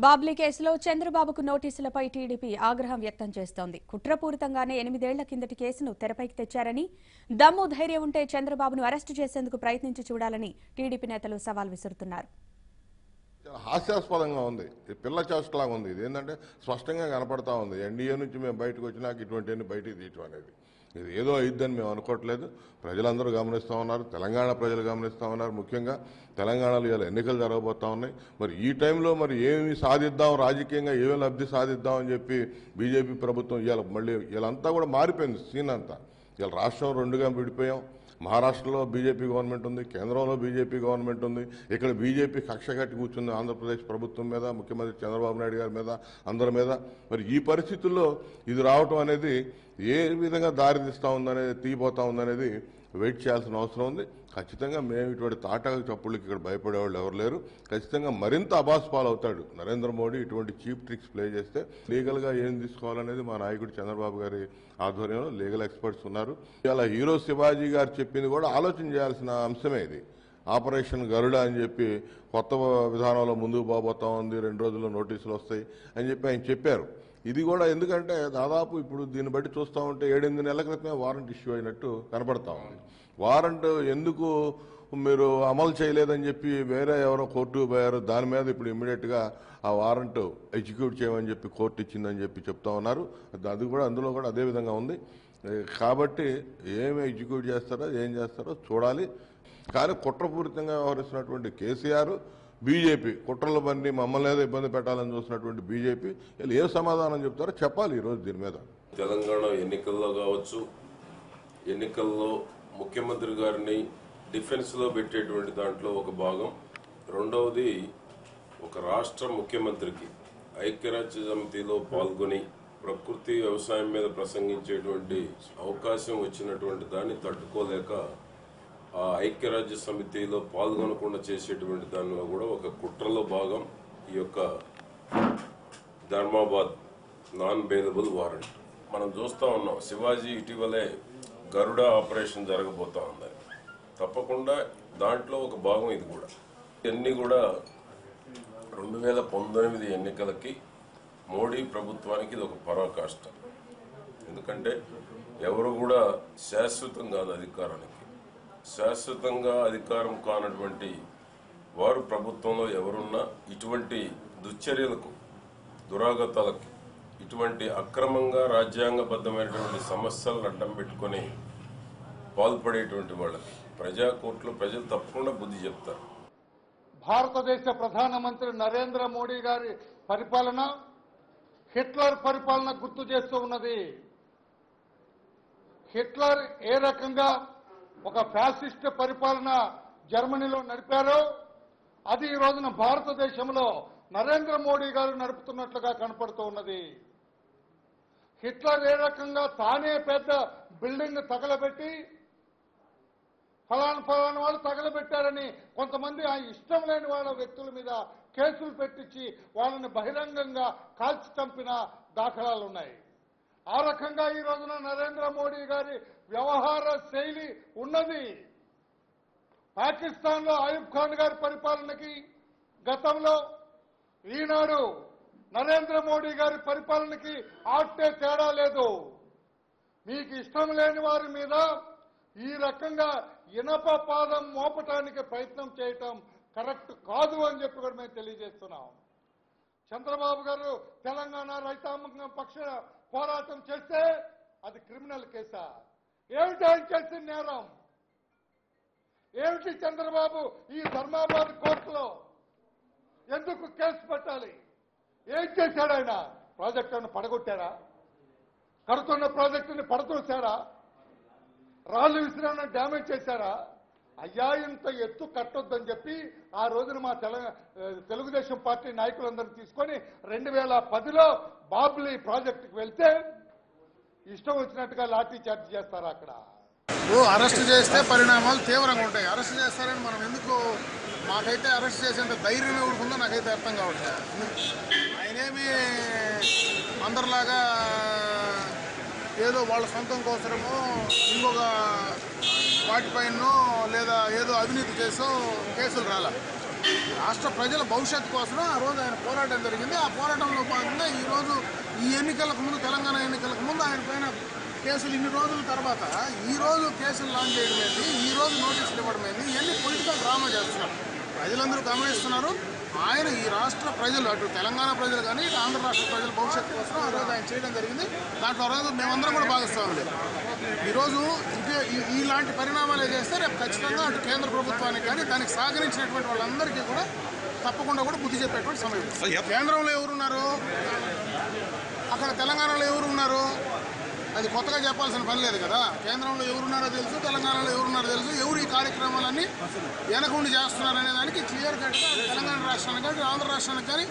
బాబ్లీ కేసులో చంద్రబాబుకు నోటీసులపై టీడీపీ ఆగ్రహం వ్యక్తం చేస్తోంది. కుట్రపూరితంగానే 8 ఏళ్ల కిందటి కేసును తెరపైకి తెచ్చారని, దమ్ము ధైర్యం ఉంటే చంద్రబాబును అరెస్టు చేసేందుకు ప్రయత్నించి చూడాలని టీడీపీ నేతలు సవాల్ విసురుతున్నారు. హాస్యాస్పదంగా ఉంది, పిల్ల చేష్టలాగా ఉంది. ఇది ఏంటంటే స్పష్టంగా కనపడతా ఉంది. ఎన్డీఏ నుంచి మేము బయటకు వచ్చినాక ఇటువంటివన్నీ బయటికి తీయటం అనేది ఇది ఏదో అయిద్దని మేము అనుకోవట్లేదు. ప్రజలందరూ గమనిస్తూ ఉన్నారు, తెలంగాణ ప్రజలు గమనిస్తూ ఉన్నారు. ముఖ్యంగా తెలంగాణలో ఇలా ఎన్నికలు జరగబోతా ఉన్నాయి. మరి ఈ టైంలో మరి ఏమి సాధిద్దాం, రాజకీయంగా ఏమి లబ్ధి సాధిద్దాం అని చెప్పి బీజేపీ ప్రభుత్వం ఇవాళ మళ్ళీ వీళ్ళంతా కూడా మారిపోయింది సీన్ అంతా. ఇలా రాష్ట్రం రెండుగా విడిపోయాం. మహారాష్ట్రలో బీజేపీ గవర్నమెంట్ ఉంది, కేంద్రంలో బీజేపీ గవర్నమెంట్ ఉంది. ఇక్కడ బీజేపీ కక్ష కట్టి కూర్చుంది ఆంధ్రప్రదేశ్ ప్రభుత్వం మీద, ముఖ్యమంత్రి చంద్రబాబు నాయుడు గారి మీద, అందరి మీద. మరి ఈ పరిస్థితుల్లో ఇది రావటం అనేది ఏ విధంగా దారితీస్తూ ఉందనేది, తీయబోతా ఉందనేది వెయిట్ చేయాల్సిన అవసరం ఉంది. ఖచ్చితంగా మేము ఇటువంటి తాటాకు చప్పుళ్ళకి ఇక్కడ భయపడేవాళ్ళు ఎవరు లేరు. ఖచ్చితంగా మరింత అబాస్పాలు అవుతాడు నరేంద్ర మోడీ ఇటువంటి చీప్ ట్రిక్స్ ప్లే చేస్తే. లీగల్గా ఏం తీసుకోవాలనేది మా నాయకుడు చంద్రబాబు గారి ఆధ్వర్యంలో లీగల్ ఎక్స్పర్ట్స్ ఉన్నారు. ఇలా హీరో శివాజీ గారు చెప్పింది కూడా ఆలోచన చేయాల్సిన అంశమే. ఇది ఆపరేషన్ గరుడ అని చెప్పి కొత్త విధానంలో ముందుకు పోబోతా ఉంది, 2 రోజుల్లో నోటీసులు వస్తాయి అని చెప్పి ఆయన చెప్పారు. ఇది కూడా ఎందుకంటే దాదాపు ఇప్పుడు దీన్ని బట్టి చూస్తూ ఉంటే 7-8 నెలల క్రితమే వారెంట్ ఇష్యూ అయినట్టు కనపడతా ఉంది. వారెంట్ ఎందుకు మీరు అమలు చేయలేదని చెప్పి వేరే ఎవరో కోర్టుకు పోయారు. దాని మీద ఇప్పుడు ఇమ్మీడియట్గా ఆ వారెంట్ ఎగ్జిక్యూట్ చేయమని చెప్పి కోర్టు ఇచ్చిందని చెప్పి చెప్తా ఉన్నారు. అది కూడా అందులో కూడా అదే విధంగా ఉంది. కాబట్టి ఏమి ఎగ్జిక్యూట్ చేస్తారో ఏం చేస్తారో చూడాలి. కానీ కుట్రపూరితంగా వ్యవహరిస్తున్నటువంటి కేసీఆర్, బీజేపీ కుట్రల బండి మమ్మల్ని ఏదో ఇబ్బంది పెట్టాలని చూసినటువంటి బీజేపీ వీళ్ళు ఏ సమాధానం చెప్తారో చెప్పాలి ఈరోజు దీని మీద. తెలంగాణ ఎన్నికల్లో కావచ్చు, ఎన్నికల్లో ముఖ్యమంత్రి గారిని డిఫెన్స్లో పెట్టేటువంటి దాంట్లో ఒక భాగం. రెండవది, ఒక రాష్ట్ర ముఖ్యమంత్రికి ఐక్యరాజ్య సమితిలో పాల్గొని ప్రకృతి వ్యవసాయం మీద ప్రసంగించేటువంటి అవకాశం వచ్చినటువంటి దాన్ని తట్టుకోలేక ఆ ఐక్యరాజ్య సమితిలో పాల్గొనకుండా చేసేటువంటి దానిలో కూడా ఒక కుట్రలో భాగం ఈ యొక్క ధర్మాబాద్ నాన్ బెయిలబుల్ వారెంట్. మనం చూస్తూ ఉన్నాం, శివాజీ ఇటీవలే గరుడ ఆపరేషన్ జరగబోతా ఉందని. తప్పకుండా దాంట్లో ఒక భాగం ఇది కూడా. ఇవన్నీ కూడా 2019 ఎన్నికలకి మోడీ ప్రభుత్వానికి ఇది ఒక పరాకాష్ట. ఎందుకంటే ఎవరు కూడా శాశ్వతం కాదు అధికారానికి. శాశ్వతంగా అధికారం కానటువంటి వారు ప్రభుత్వంలో ఎవరున్నా ఇటువంటి దుశ్చర్యలకు, దురాగతాలకి, ఇటువంటి అక్రమంగా రాజ్యాంగబద్ధమైనటువంటి సమస్యలను అడ్డం పెట్టుకొని పాల్పడేటువంటి వాళ్ళకి ప్రజా కోర్టులో ప్రజలు తప్పకుండా బుద్ధి చెప్తారు. భారతదేశ ప్రధానమంత్రి నరేంద్ర మోడీ గారి పరిపాలన హిట్లర్ పరిపాలన గుర్తు చేస్తూ ఉన్నది. హిట్లర్ ఏ రకంగా ఒక ఫ్యాసిస్ట్ పరిపాలన జర్మనీలో నడిపారో అది ఈ రోజున భారతదేశంలో నరేంద్ర మోడీ గారు నడుపుతున్నట్లుగా కనపడుతూ ఉన్నది. హిట్లర్ ఏ రకంగా తానే పెద్ద బిల్డింగ్ తగలబెట్టి ఫలానా వాళ్ళు తగలబెట్టారని కొంతమంది ఆ ఇష్టం లేని వాళ్ళ వ్యక్తుల మీద కేసులు పెట్టించి వాళ్ళని బహిరంగంగా కాల్చి చంపిన దాఖలాలు ఉన్నాయి. ఆ రకంగా ఈ రోజున నరేంద్ర మోడీ గారి వ్యవహార శైలి ఉన్నది. పాకిస్తాన్లో అయూబ్ ఖాన్ గారి పరిపాలనకి గతంలో, ఈనాడు నరేంద్ర మోడీ గారి పరిపాలనకి ఆట్టే తేడా లేదు. మీకు ఇష్టం లేని వారి మీద ఈ రకంగా ఇనప పాదం మోపటానికి ప్రయత్నం చేయటం కరెక్ట్ కాదు అని చెప్పి కూడా మేము తెలియజేస్తున్నాం. చంద్రబాబు గారు తెలంగాణ రైతాంగ పక్ష పోరాటం చేస్తే అది క్రిమినల్ కేసా? ఏమిటి ఆయన చేసిన నేరం? ఏమిటి చంద్రబాబు ఈ ధర్మాబాద్ కోర్టులో ఎందుకు కేసు పెట్టాలి? ఏం చేశాడు ఆయన? ప్రాజెక్టును పడగొట్టారా? కడుతున్న ప్రాజెక్టుని పడతోసారా? రాళ్లు విసిరాన్ని డ్యామేజ్ చేశారా? అయ్యా, ఇంత ఎత్తు కట్టొద్దని చెప్పి ఆ రోజున మా తెలుగుదేశం పార్టీ నాయకులందరినీ తీసుకొని 2010లో బాబ్లీ ప్రాజెక్టుకు వెళ్తే ఇష్టం వచ్చినట్టుగా లాఠీ చార్జ్ చేస్తారు. అక్కడ అరెస్ట్ చేస్తే పరిణామాలు తీవ్రంగా ఉంటాయి. అరెస్ట్ చేస్తారని మనం ఎందుకు, మాకైతే అరెస్ట్ చేసేంత ధైర్యం ఎవరుకుందో నాకైతే అర్థం కావట్లేదు. ఆయనేమి అందరిలాగా ఏదో వాళ్ళ సొంతం కోసమో ఇంకొక వాటిపైనో లేదా ఏదో అవినీతి చేసో కేసులు రాలే. రాష్ట్ర ప్రజల భవిష్యత్తు కోసం ఆ రోజు ఆయన పోరాటం జరిగింది. ఆ పోరాటంలో భాగంగా ఈరోజు ఈ ఎన్నికలకు ముందు, తెలంగాణ ఎన్నికలకు ముందు ఆయన పైన కేసులు ఇన్ని రోజుల తర్వాత ఈ రోజు కేసులు లాంచ్ చేయడం ఏంటి, ఈ రోజు నోటీసులు ఇవ్వడం ఏంటి, ఇవన్నీ పొలిటికల్ డ్రామా చేస్తున్నారు. ప్రజలందరూ గమనిస్తున్నారు. ఆయన ఈ రాష్ట్ర ప్రజలు, అటు తెలంగాణ ప్రజలు కానీ ఇటు ఆంధ్ర రాష్ట్ర ప్రజల భవిష్యత్తు కోసం ఆ రోజు ఆయన చేయడం జరిగింది. దాంట్లో రోజు మేమందరం కూడా భాగస్వాములే. ఈరోజు ఇలాంటి పరిణామాలు చేస్తే రేపు ఖచ్చితంగా అటు కేంద్ర ప్రభుత్వానికి కానీ దానికి సహకరించినటువంటి వాళ్ళందరికీ కూడా తప్పకుండా కూడా బుద్ధి చెప్పేటువంటి సమయం. కేంద్రంలో ఎవరున్నారు, అక్కడ తెలంగాణలో ఎవరున్నారు, అది కొత్తగా చెప్పాల్సిన పని లేదు కదా. కేంద్రంలో ఎవరున్నారో తెలుసు, తెలంగాణలో ఎవరున్నారో తెలుసు. ఎవరు ఈ కార్యక్రమాలన్నీ వెనకుండి చేస్తున్నారనే దానికి క్లియర్ కట్గా తెలంగాణ రాష్ట్రానికి కానీ ఆంధ్ర రాష్ట్రానికి కానీ